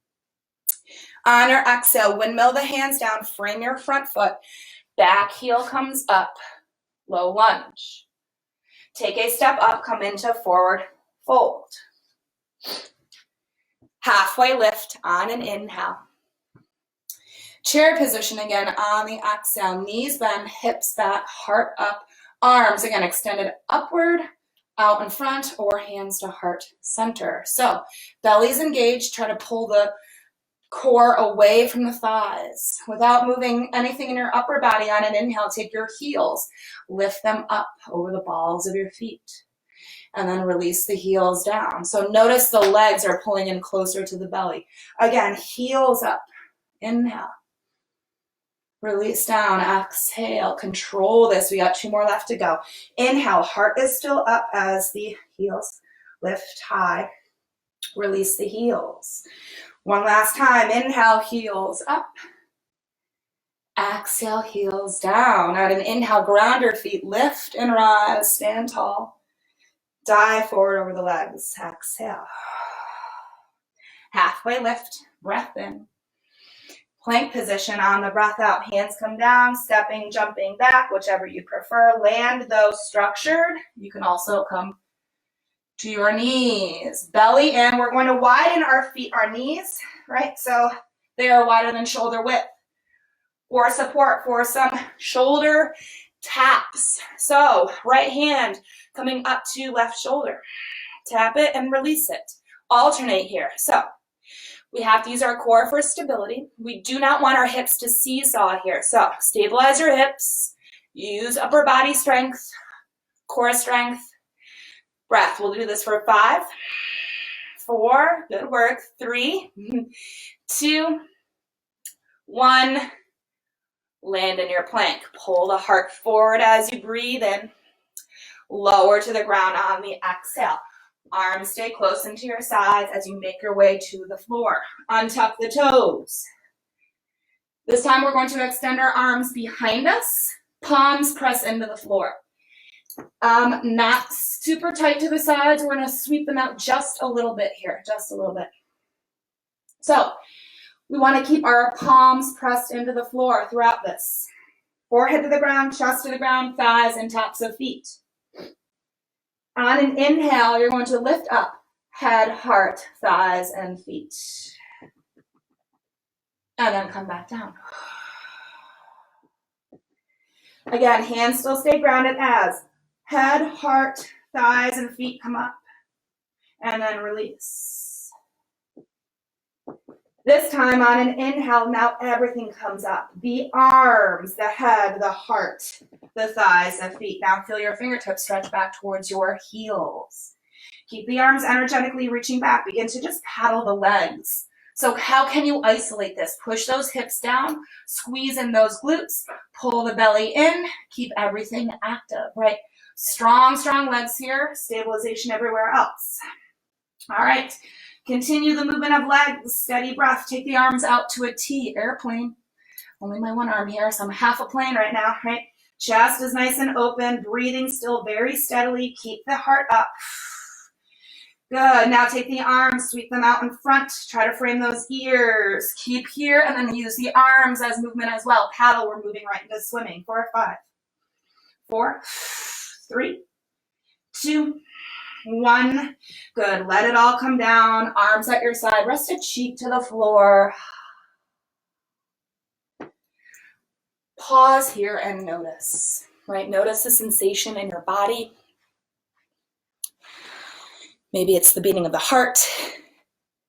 S1: On your exhale, windmill the hands down, frame your front foot, back heel comes up, low lunge. Take a step up, come into forward fold. Halfway lift on an inhale. Chair position again on the exhale, knees bend, hips back, heart up, arms again extended upward, out in front, or hands to heart center. So belly's engaged, try to pull the core away from the thighs. Without moving anything in your upper body on an inhale, take your heels, lift them up over the balls of your feet, and then release the heels down. So notice the legs are pulling in closer to the belly. Again, heels up, inhale. Release down, exhale, control this. We got two more left to go. Inhale, heart is still up as the heels lift high. Release the heels. One last time, inhale, heels up. Exhale, heels down. At an inhale, ground your feet, lift and rise, stand tall. Dive forward over the legs, exhale. Halfway lift, breath in. Plank position on the breath out, hands come down, stepping, jumping back, whichever you prefer. Land though structured. You can also come to your knees. Belly in, we're going to widen our feet, our knees, right? So they are wider than shoulder width. For support, for some shoulder taps. So right hand coming up to left shoulder. Tap it and release it. Alternate here. So we have to use our core for stability. We do not want our hips to seesaw here. So stabilize your hips. Use upper body strength, core strength. Breath. We'll do this for 5, 4, good work. 3, 2, 1. Land in your plank. Pull the heart forward as you breathe in. Lower to the ground on the exhale. Arms stay close into your sides as you make your way to the floor. Untuck the toes. This time we're going to extend our arms behind us. Palms press into the floor. Not super tight to the sides. We're going to sweep them out just a little bit here, just a little bit. So we want to keep our palms pressed into the floor throughout this. Forehead to the ground, chest to the ground, thighs and tops of feet. On an inhale, you're going to lift up head, heart, thighs, and feet. And then come back down. Again, hands still stay grounded as head, heart, thighs, and feet come up. And then release. This time on an inhale, now everything comes up. The arms, the head, the heart, the thighs, the feet. Now feel your fingertips stretch back towards your heels. Keep the arms energetically reaching back. Begin to just paddle the legs. So how can you isolate this? Push those hips down, squeeze in those glutes, pull the belly in, keep everything active, right? Strong, strong legs here, stabilization everywhere else. All right. Continue the movement of legs, steady breath. Take the arms out to a T, airplane. Only my one arm here, so I'm half a plane right now, right? Chest is nice and open, breathing still very steadily. Keep the heart up. Good. Now take the arms, sweep them out in front. Try to frame those ears. Keep here and then use the arms as movement as well. Paddle, we're moving right into swimming. 4, 5, 4, 3, 2, 1. Good. Let it all come down. Arms at your side. Rest a cheek to the floor. Pause here and notice, right? Notice the sensation in your body. Maybe it's the beating of the heart.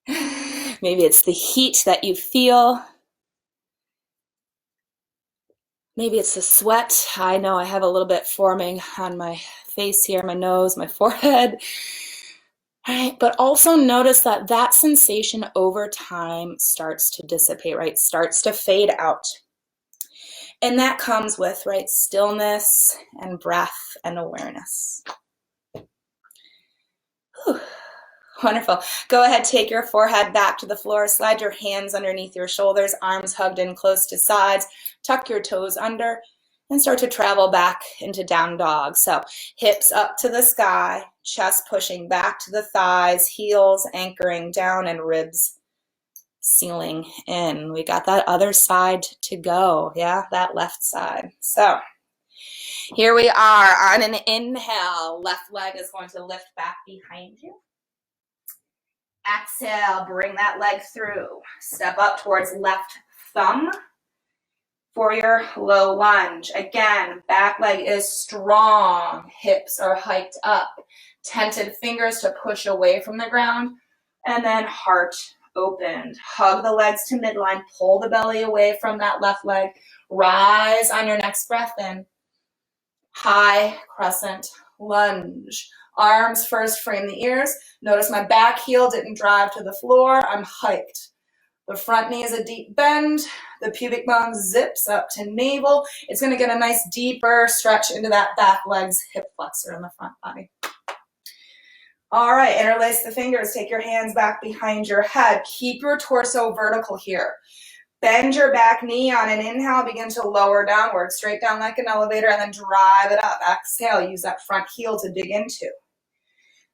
S1: Maybe it's the heat that you feel. Maybe it's the sweat. I know I have a little bit forming on my face here, my nose, my forehead. All right, but also notice that that sensation over time starts to dissipate, right? Starts to fade out. And that comes with, right, stillness and breath and awareness. Whew. Wonderful. Go ahead, take your forehead back to the floor, slide your hands underneath your shoulders, arms hugged in close to sides, tuck your toes under, and start to travel back into down dog. So hips up to the sky, chest pushing back to the thighs, heels anchoring down, and ribs sealing in. We got that other side to go. Yeah, that left side. So here we are on an inhale. Left leg is going to lift back behind you. Exhale, bring that leg through. Step up towards left thumb for your low lunge. Again, back leg is strong. Hips are hiked up. Tented fingers to push away from the ground. And then heart opened. Hug the legs to midline. Pull the belly away from that left leg. Rise on your next breath in. High crescent lunge. Arms first, frame the ears. Notice my back heel didn't drive to the floor. I'm hiked. The front knee is a deep bend. The pubic bone zips up to navel. It's going to get a nice deeper stretch into that back leg's hip flexor in the front body. All right, interlace the fingers. Take your hands back behind your head. Keep your torso vertical here. Bend your back knee on an inhale. Begin to lower downward, straight down like an elevator, and then drive it up. Exhale. Use that front heel to dig into.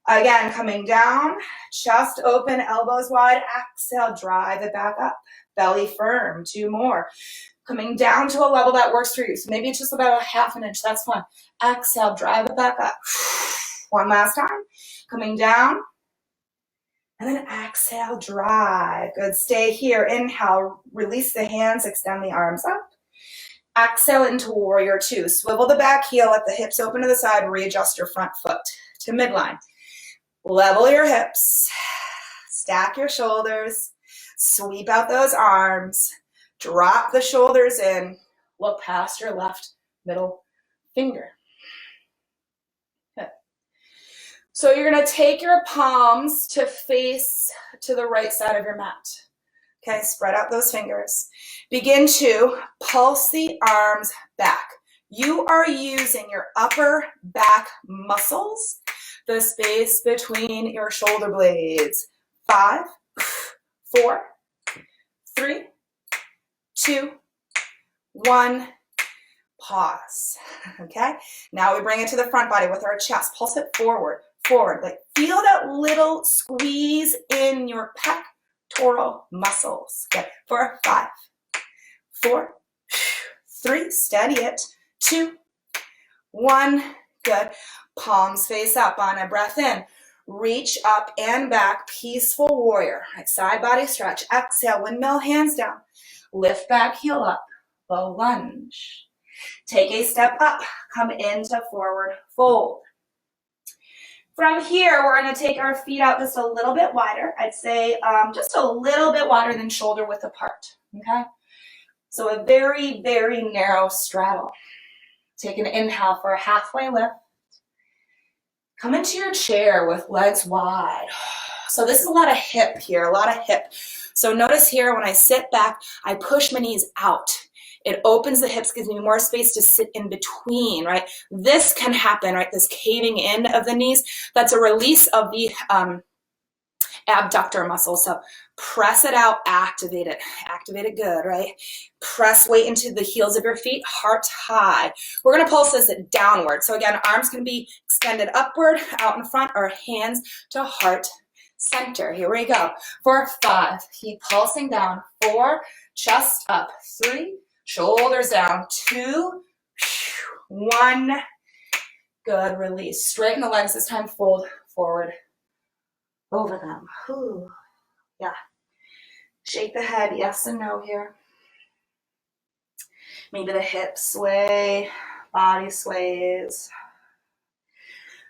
S1: Again, coming down, chest open, elbows wide. Exhale, drive it back up. Belly firm. 2 more. Coming down to a level that works for you. So maybe it's just about a ½ an inch. That's fine. Exhale, drive it back up. One last time. Coming down. And then exhale, drive. Good. Stay here. Inhale, release the hands, extend the arms up. Exhale into warrior 2. Swivel the back heel, let the hips open to the side, readjust your front foot to midline. Level your hips, stack your shoulders, sweep out those arms, drop the shoulders in, look past your left middle finger. So you're going to take your palms to face to the right side of your mat. Okay, spread out those fingers. Begin to pulse the arms back. You are using your upper back muscles, the space between your shoulder blades. 5, 4, 3, 2, 1. Pause. Okay, now we bring it to the front body with our chest. Pulse it forward. Like feel that little squeeze in your pectoral muscles. Okay, 4, 5, 4, 3, steady it. 2, 1, good. Palms face up on a breath in. Reach up and back, peaceful warrior. Right, side body stretch. Exhale, windmill, hands down. Lift back, heel up, low lunge. Take a step up, come into forward fold. From here, we're going to take our feet out just a little bit wider. I'd say just a little bit wider than shoulder width apart, okay? So a very, very narrow straddle. Take an inhale for a halfway lift. Come into your chair with legs wide. So this is a lot of hip here, a lot of hip. So notice here when I sit back, I push my knees out. It opens the hips, gives me more space to sit in between, right? This can happen, right? This caving in of the knees. That's a release of the abductor muscle. So press it out, activate it good, right? Press weight into the heels of your feet, heart high. We're gonna pulse this downward. So again, arms can be extended upward, out in front, or hands to heart center. Here we go. For 5, keep pulsing down. 4, chest up. 3, shoulders down. 2, 1, good, release. Straighten the legs this time, fold forward over them. Ooh. Yeah. Shake the head, yes and no here. Maybe the hips sway, body sways.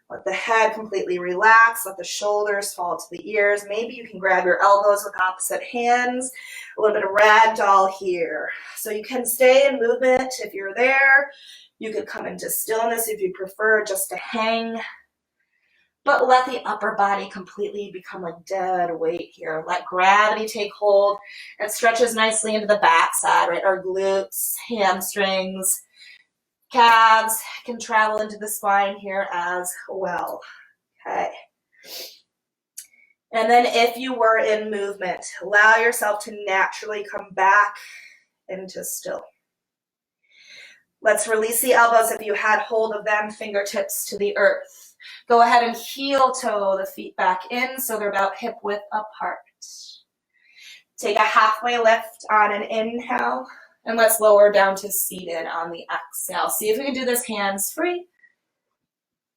S1: Let the head completely relax. Let the shoulders fall to the ears. Maybe you can grab your elbows with opposite hands. A little bit of ragdoll here. So you can stay in movement if you're there. You could come into stillness if you prefer just to hang. But let the upper body completely become like dead weight here. Let gravity take hold. It stretches nicely into the backside, right? Our glutes, hamstrings, calves can travel into the spine here as well. Okay. And then if you were in movement, allow yourself to naturally come back into still. Let's release the elbows if you had hold of them, fingertips to the earth. Go ahead and heel toe the feet back in so they're about hip width apart. Take a halfway lift on an inhale, and let's lower down to seated on the exhale. See if we can do this hands free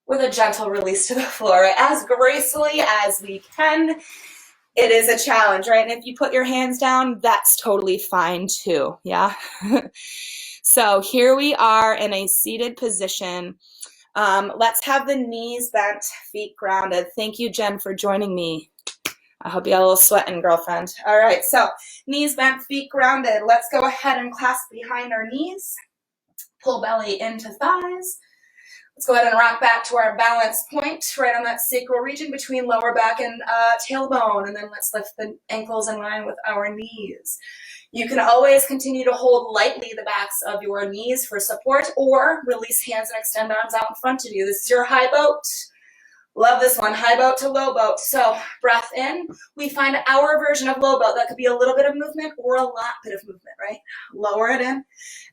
S1: with a gentle release to the floor as gracefully as we can. It is a challenge, right? And if you put your hands down, that's totally fine too, yeah? So here we are in a seated position. Let's have the knees bent, feet grounded. Thank you, Jen, for joining me. I hope you got a little sweating, girlfriend. All right, so knees bent, feet grounded. Let's go ahead and clasp behind our knees. Pull belly into thighs. Let's go ahead and rock back to our balance point, right on that sacral region between lower back and tailbone. And then let's lift the ankles in line with our knees. You can always continue to hold lightly the backs of your knees for support, or release hands and extend arms out in front of you. This is your high boat. Love this one, high boat to low boat. So breath in, we find our version of low boat. That could be a little bit of movement or a lot bit of movement, right? Lower it in,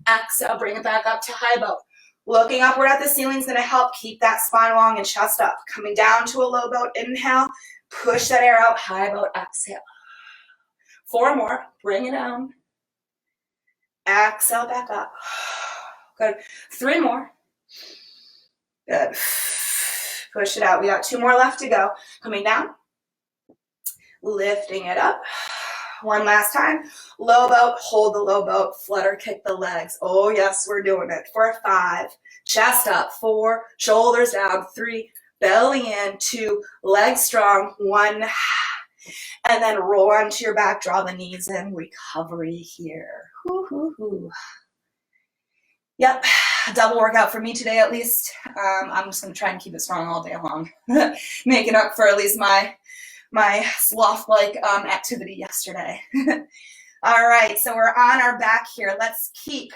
S1: exhale, bring it back up to high boat. Looking upward at the ceiling is gonna help keep that spine long and chest up. Coming down to a low boat, inhale, push that air out, high boat, exhale. 4 more, bring it down. Exhale back up. Good. 3 more. Good. Push it out. We got 2 more left to go. Coming down. Lifting it up. 1 last time. Low boat, hold the low boat, flutter kick the legs. Oh yes, we're doing it. For 5, chest up. 4, shoulders down. 3, belly in. 2, legs strong. 1, and then roll onto your back, draw the knees in, recovery here. Yep, double workout for me today at least. I'm just gonna try and keep it strong all day long. Making up for at least my sloth-like activity yesterday. All right, so we're on our back here. Let's keep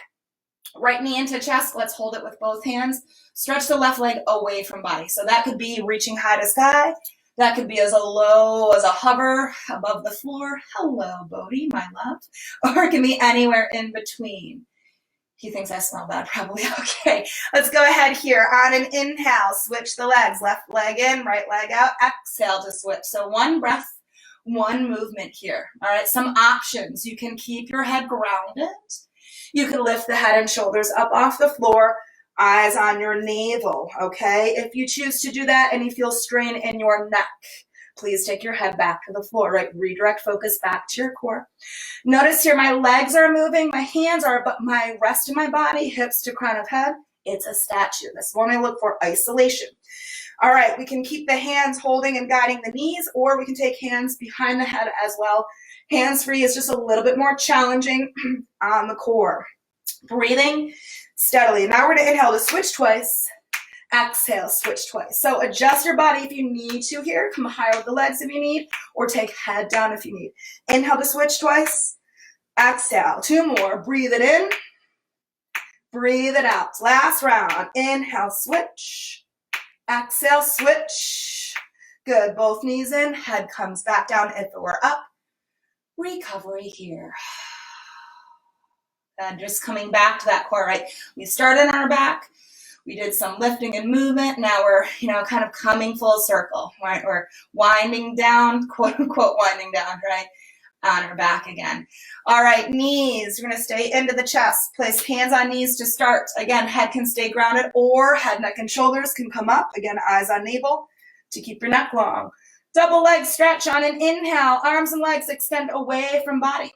S1: right knee into chest. Let's hold it with both hands. Stretch the left leg away from body. So that could be reaching high to sky. That could be as low as a hover above the floor. Hello, Bodhi, my love. Or it can be anywhere in between. He thinks I smell bad, probably. Okay, let's go ahead here. On an inhale, switch the legs. Left leg in, right leg out. Exhale to switch. So 1 breath, 1 movement here. All right, some options. You can keep your head grounded. You can lift the head and shoulders up off the floor. Eyes on your navel, okay? If you choose to do that and you feel strain in your neck, please take your head back to the floor, right? Redirect focus back to your core. Notice here my legs are moving, my hands are, but my rest of my body, hips to crown of head, it's a statue. That's when I look for isolation. All right, we can keep the hands holding and guiding the knees, or we can take hands behind the head as well. Hands free is just a little bit more challenging on the core. Breathing steadily. Now we're going to inhale to switch twice. Exhale, switch twice. So adjust your body if you need to here. Come higher with the legs if you need, or take head down if you need. Inhale to switch twice. Exhale. 2 more. Breathe it in. Breathe it out. Last round. Inhale, switch. Exhale, switch. Good, both knees in, head comes back down if it were up. Recovery here. And just coming back to that core, right? We started on our back. We did some lifting and movement. Now we're, kind of coming full circle, right? We're winding down, quote unquote, winding down, right? On our back again. All right, knees. We're going to stay into the chest. Place hands on knees to start. Again, head can stay grounded, or head, neck, and shoulders can come up. Again, eyes on navel to keep your neck long. Double leg stretch on an inhale. Arms and legs extend away from body.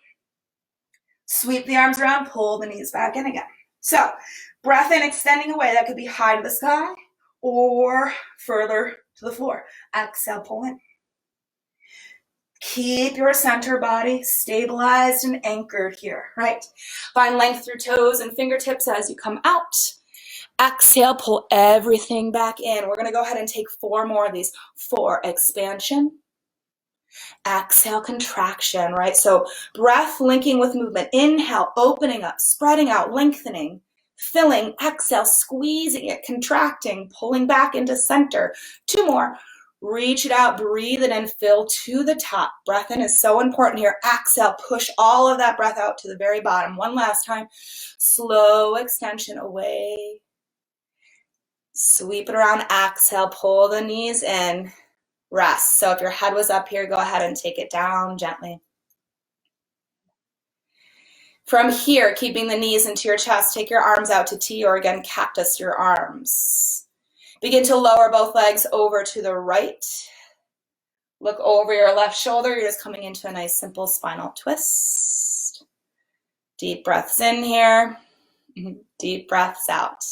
S1: Sweep the arms around, pull the knees back in again. So, breath in, extending away. That could be high to the sky or further to the floor. Exhale, pull in. Keep your center body stabilized and anchored here, right? Find length through toes and fingertips as you come out. Exhale, pull everything back in. We're going to go ahead and take 4 more of these. 4, expansion. Exhale, contraction, right? So breath linking with movement. Inhale, opening up, spreading out, lengthening, filling. Exhale, squeezing it, contracting, pulling back into center. 2 more. Reach it out, breathe it in, fill to the top. Breath in is so important here. Exhale, push all of that breath out to the very bottom. 1 last time. Slow extension away. Sweep it around. Exhale, pull the knees in. Rest. So if your head was up here, go ahead and take it down gently. From here, keeping the knees into your chest, take your arms out to T, or again, cactus your arms. Begin to lower both legs over to the right. Look over your left shoulder. You're just coming into a nice simple spinal twist. Deep breaths in here. Deep breaths out.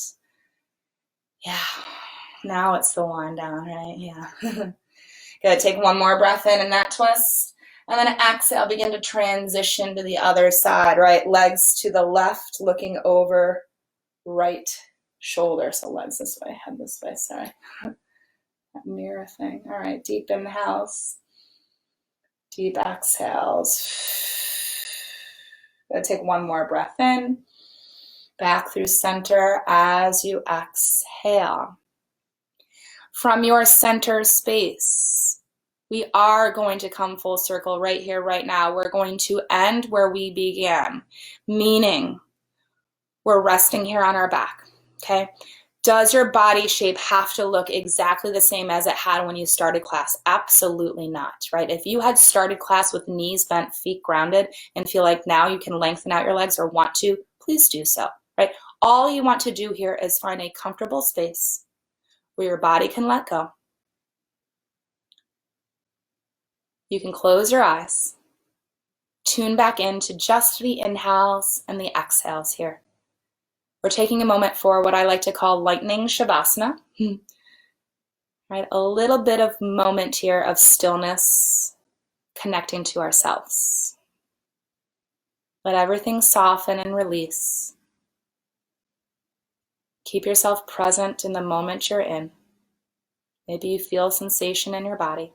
S1: Yeah. Now it's the wind down, right? Yeah. Good. Take 1 more breath in that twist. And then exhale, begin to transition to the other side, right? Legs to the left, looking over right shoulder. So legs this way, head this way, sorry. That mirror thing. All right, deep inhales. Deep exhales. Gonna take 1 more breath in. Back through center as you exhale. From your center space, we are going to come full circle right here, right now. We're going to end where we began, meaning we're resting here on our back, okay? Does your body shape have to look exactly the same as it had when you started class? Absolutely not, right? If you had started class with knees bent, feet grounded, and feel like now you can lengthen out your legs or want to, please do so, right? All you want to do here is find a comfortable space where your body can let go. You can close your eyes, tune back into just the inhales and the exhales here. We're taking a moment for what I like to call lightning shavasana, right? A little bit of moment here of stillness, connecting to ourselves. Let everything soften and release. Keep yourself present in the moment you're in. Maybe you feel sensation in your body.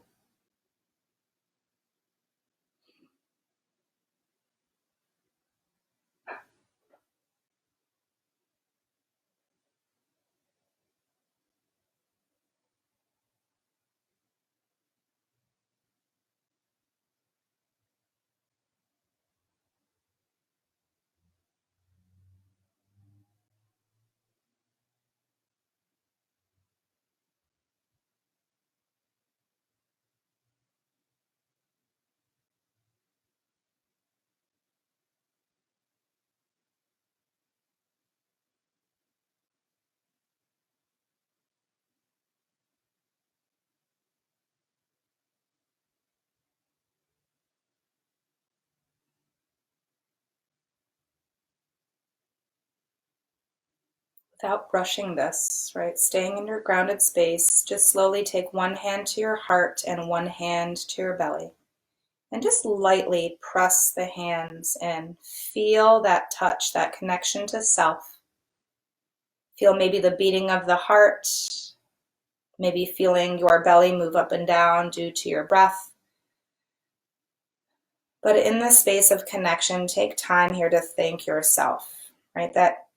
S1: Without rushing this, right? Staying in your grounded space, just slowly take 1 hand to your heart and 1 hand to your belly. And just lightly press the hands in. Feel that touch, that connection to self. Feel maybe the beating of the heart, maybe feeling your belly move up and down due to your breath. But in the space of connection, take time here to thank yourself, right? That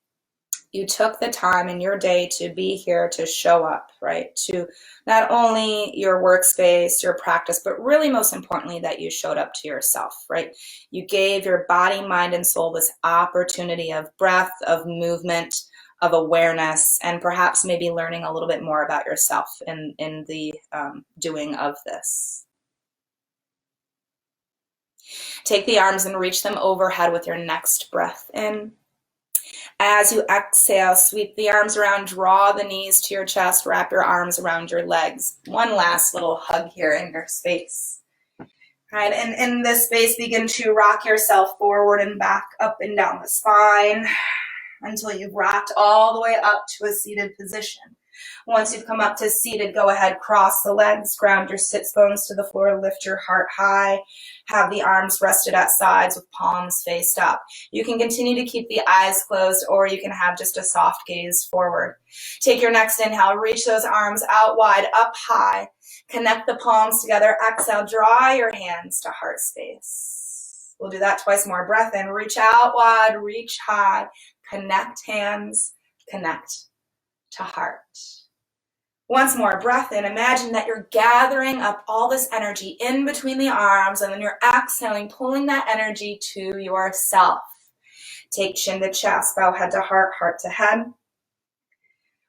S1: you took the time in your day to be here, to show up, right? To not only your workspace, your practice, but really most importantly that you showed up to yourself, right? You gave your body, mind, and soul this opportunity of breath, of movement, of awareness, and perhaps maybe learning a little bit more about yourself in the doing of this. Take the arms and reach them overhead with your next breath in. As you exhale, sweep the arms around, draw the knees to your chest, wrap your arms around your legs. One last little hug here in your space. All right, and in this space, begin to rock yourself forward and back, up and down the spine until you've rocked all the way up to a seated position. Once you've come up to seated, go ahead, cross the legs, ground your sits bones to the floor, lift your heart high, have the arms rested at sides with palms faced up. You can continue to keep the eyes closed, or you can have just a soft gaze forward. Take your next inhale, reach those arms out wide, up high, connect the palms together, exhale, draw your hands to heart space. We'll do that twice more. Breath in, reach out wide, reach high, connect hands, connect to heart. Once more, breath in. Imagine that you're gathering up all this energy in between the arms, and then you're exhaling, pulling that energy to yourself. Take chin to chest, bow head to heart, heart to head.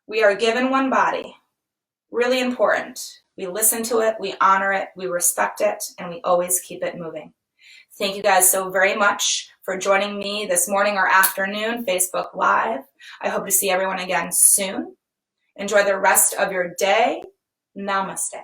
S1: We are given one body. Really important. We listen to it, we honor it, we respect it, and we always keep it moving. Thank you guys so very much for joining me this morning or afternoon, Facebook Live. I hope to see everyone again soon. Enjoy the rest of your day. Namaste.